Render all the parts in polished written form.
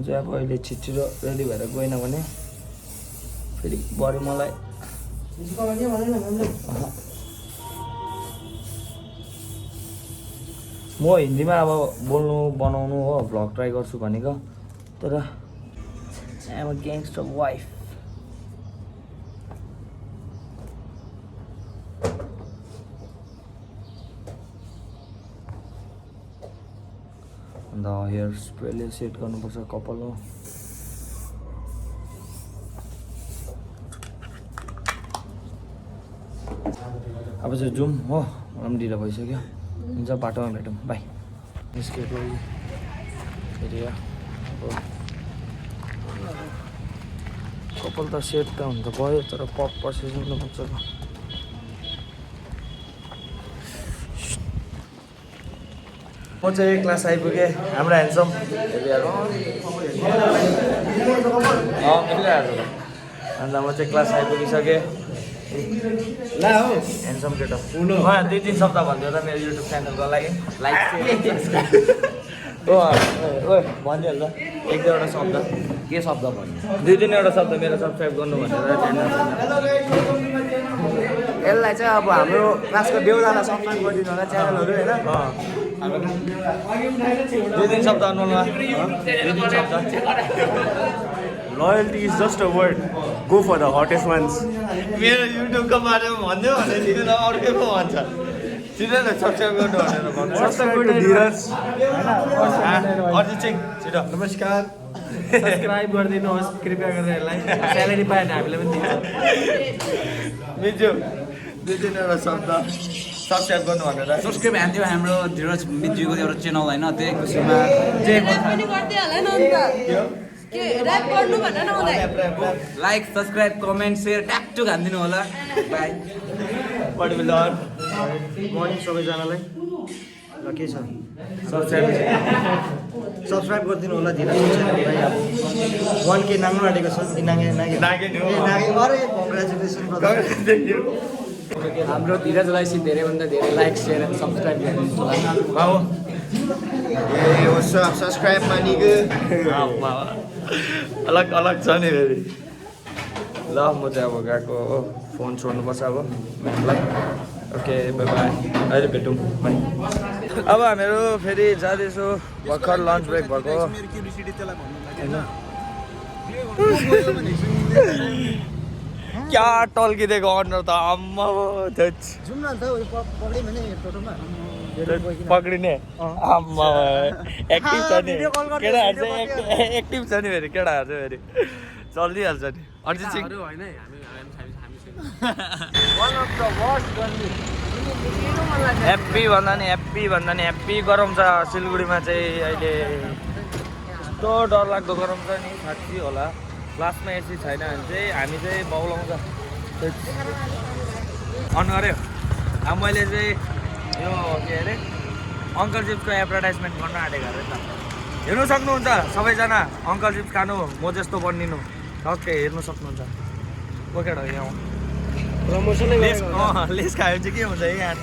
चाहिँ अब अहिले छिटो रेडी भएर गएन भने फेरि बरु मलाई म हिन्दीमा अब बोल्नु बनाउनु हो भ्लग ट्राई गर्छु भनेको तर I am a gangster wife अन्त हेयर स्प्रेले सेट गर्नुपर्छ कपाल हो अब चाहिँ जाउँ हो मलाई पनि ढिलो भइसक्यो हुन्छ बाटोमा भेटौँ बाई निस्केको फेरि अब कपाल त सेट त हुन त भयो तर पप पर्छ म चाहिँ क्लास आइपुगेँ हाम्रो ह्यान्डसम अन्त म चाहिँ क्लास आइपुगिसकेँ ला हो ह्यान्डसम केटा उहाँ 2-3 शब्द भनिदियो त मेरो युट्युब च्यानलको लागि लाइक भनिदिइहाल्छ 1-2वटा शब्द के शब्द भन्नु 2-3वटा शब्द मेरो सब्सक्राइब गर्नु भनेर यसलाई चाहिँ अब हाम्रो क्लासको देउदालाई सब्सक्राइब गरिदिनु होला च्यानलहरू होइन 2-3 शब्द अनुहारमा 2-3 शब्द Loyalty is just a word. Go for the hottest ones. मेरो युट्युबको बारेमा भन्यो भने तिनीहरू अर्कै पो भन्छ तिनीहरू सब्सक्राइब गर्नु भनेर भन्नु Subscribe to Dheeraj. Arijit Singh छिटो नमस्कार. सब्सक्राइब गरिदिनुहोस् कृपया गरेर यसलाई स्यालेरी पायो भने हामीले पनि दिन्छ. मिजु 2-3वटा शब्द सब्सक्राइब गर्नु भनेर सब्सक्राइब हान्थ्यो हाम्रो धीरज मिजुको एउटा च्यानल होइन त्यही खुसीमा चाहिँ लाइक सब्सक्राइब कमेन्ट सेयर ट्याक्टुक हानिदिनु होला बाई पर्टिकुलर मर्निङ सबैजनालाई ल के छ सब्सक्राइब गरिदिनु होला धीरज च्यानललाई अब 1K नाग्नु आँटेको छ अरे कङ्ग्रेचुलेसन हाम्रो धीरजलाई चाहिँ धेरैभन्दा धेरै लाइक सेयर एन्ड सब्सक्राइब गरिदिनु होला सब्सक्राइब मानिगयो अलग अलग छ नि फेरि ल म चाहिँ अब गएको हो फोन छोड्नुपर्छ अब म्यामलाई ओके बाई बाई अहिले भेटौँ बाई अब हामीहरू फेरि जाँदैछु भर्खर लन्च ब्रेक भएको क्या टल्किदिएको अनुहार त आम्मा पक्रिने आम्मा एक्टिभ छ नि केटाहरू चाहिँ एक्टिभ छ नि फेरि केटाहरू चाहिँ फेरि चलिदिइहाल्छ नि अरिजित सिंह ह्याप्पी भन्दा नि ह्याप्पी गरम छ सिलगढीमा चाहिँ अहिले यस्तो डरलाग्दो गरम छ नि साँच्ची होला क्लासमा एसी छैन भने चाहिँ हामी चाहिँ बौलाउँछ अनुहारै अब मैले चाहिँ यो के अरे अङ्कल चिप्सको एडभर्टाइजमेन्ट गर्न आँटेको अरे नि त हेर्नु सक्नुहुन्छ सबैजना अङ्कल चिप्स खानु म जस्तो बनिनु टक्कै हेर्नु सक्नुहुन्छ बोकेर यहाँ लेस खायो भने चाहिँ के हुन्छ यहाँ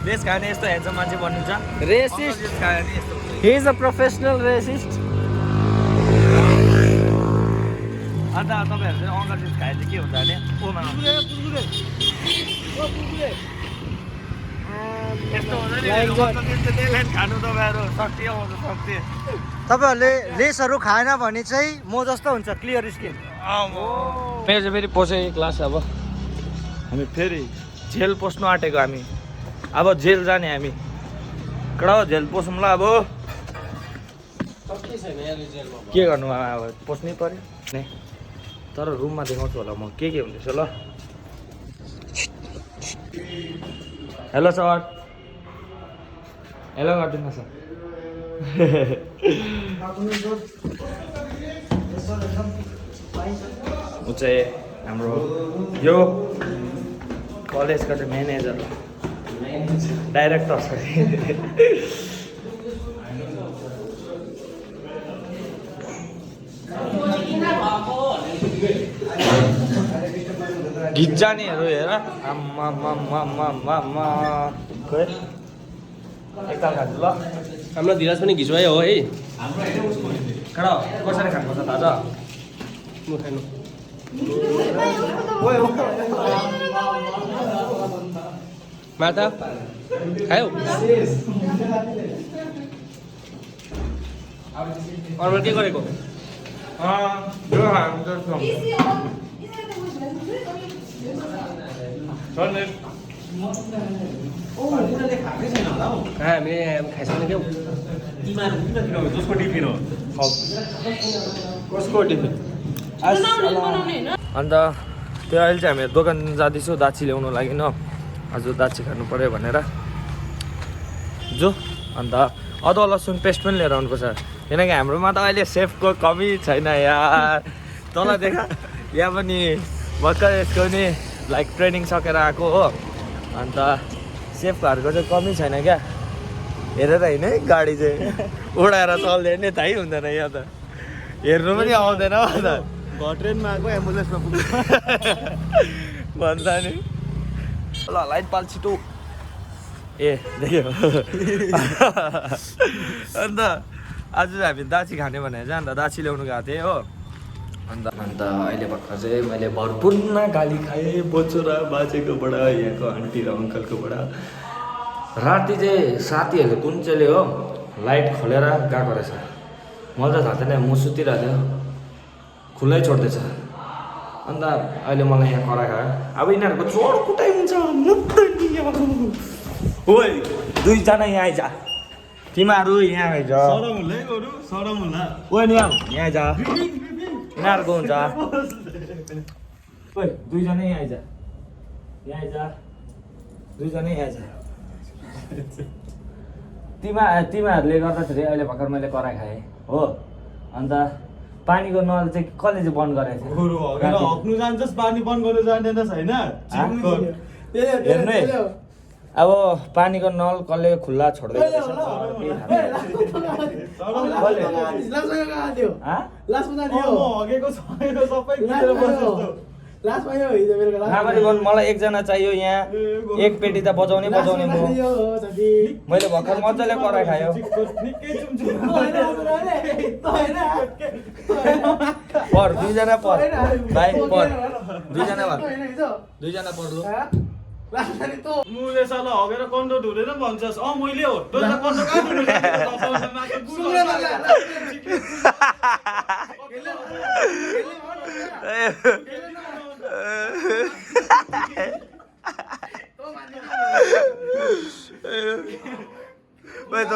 लेस खायो भने यस्तो हेर्छ मान्छे बनिन्छ रेसिस्ट खायो भने यस्तो he is a professional racist अन्त तपाईँहरू चाहिँ अङ्कल चिप्स खायो भने चाहिँ के हुन्छ भने यस्तो हुन्छ नि खानु तपाईँहरू शक्ति आउँछ शक्ति तपाईँहरूले लेसहरू खाएन भने चाहिँ म जस्तो हुन्छ क्लियर स्किन मेरो चाहिँ फेरि पसे क्लास अब हामी फेरि जेल पस्नु आँटेको हामी अब जेल जाने हामी कडा जेल पसौँ ल अब के गर्नु अब पस्नै पर्यो नि तर रुममा देखाउँछु होला म के हुँदैछ ल हेलो सर हेलो गरिदिनु सर ऊ चाहिँ हाम्रो यो कलेजको चाहिँ म्यानेजर हो डाइरेक्टर छ गीत जानेहरू हेर आम्मा एकताल खान्छु ल हाम्रो धीरज पनि घिचुवायो हो है केटा कसरी खानुपर्छ थाहा छ माता खायो अरूले के गरेको हामीले खाइसक्ने क्या जसको टिफिन हो कसको टिफिन अन्त त्यो अहिले चाहिँ हामी दोकान जाँदैछौँ दाछी ल्याउनु लागि न आज दाछी खानु पऱ्यो भनेर जो अन्त अदुवा लसुन पेस्ट पनि लिएर आउनुपर्छ किनकि हाम्रोमा त अहिले सेफको कमी छैन यार तल देखा यहाँ पनि भर्खर यसको नि लाइक ट्रेनिङ सकेर आएको हो अन्त सेफहरूको चाहिँ कमी छैन क्या हेरेर होइन है गाडी चाहिँ उडाएर चल्दैन नि थाहै हुँदैन यहाँ त हेर्नु पनि आउँदैन त ट्रेनमा आएको एम्बुलेन्समा पुग्छ भन्छ नि ल लाइट पाल छिटो ए देख्यो अन्त आज चाहिँ हामी दाछी खाने भनेर चाहिँ अन्त दाछी ल्याउनु गएको थिएँ हो अन्त अहिले भर्खर चाहिँ मैले भरपुर गाली खाएँ बच्चो र बाजेकोबाट यहाँको आन्टी र अङ्कलकोबाट राति चाहिँ साथीहरूले कुन चाहिँले हो लाइट खोलेर गएको रहेछ मलाई त थाहा थिएन म सुतिरहेको थियो खुल्लै छोड्दैछ अन्त अहिले मलाई यहाँ करा खायो अब यिनीहरूको चोर कुटाइ हुन्छ ओइ दुईजना यहाँ आइज तिमीहरू यहाँ आइज ओ नि यहाँ आइज यिनीहरूको हुन्छ ओइ दुईजना यहाँ आइज यहाँ आइज दुईजना यहाँ आइज तिमीहरूले गर्दाखेरि अहिले भर्खर मैले करा खाएँ हो अन्त पानीको नल चाहिँ कसले चाहिँ बन्द गरेको थियो हक्नु जान्छस् पानी बन्द गर्नु जान्दैनस् होइन हेर्नु है अब पानीको नल कसले खुल्ला छोड्दै मलाई एकजना चाहियो यहाँ एक पेटी त बजाउने म मैले भर्खर मजाले कराइ खायो पर दुईजना पर भाइ पर दुईजना पर्लु मुले साला हगेर कन्डो धुँदैन भन्छस् मैले हो कन्डो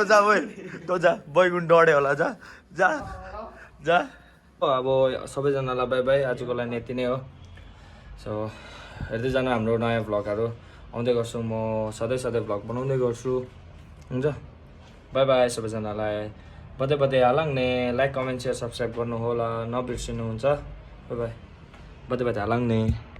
कहाँ तँ जा बैगुन डढ्यो होला जा जा जा अब सबैजनालाई बाई बाई आजको लागि यति नै हो सो हेर्दै जानु हाम्रो नयाँ भ्लगहरू आउँदै गर्छु म सधैँ भ्लग बनाउँदै गर्छु हुन्छ बाई बाई सबैजनालाई बधै बधै हालाङ्ने लाइक कमेन्ट सेयर सब्सक्राइब गर्नु होला नबिर्सिनु हुन्छ बाई बाई बधै बधै हालाङ्ने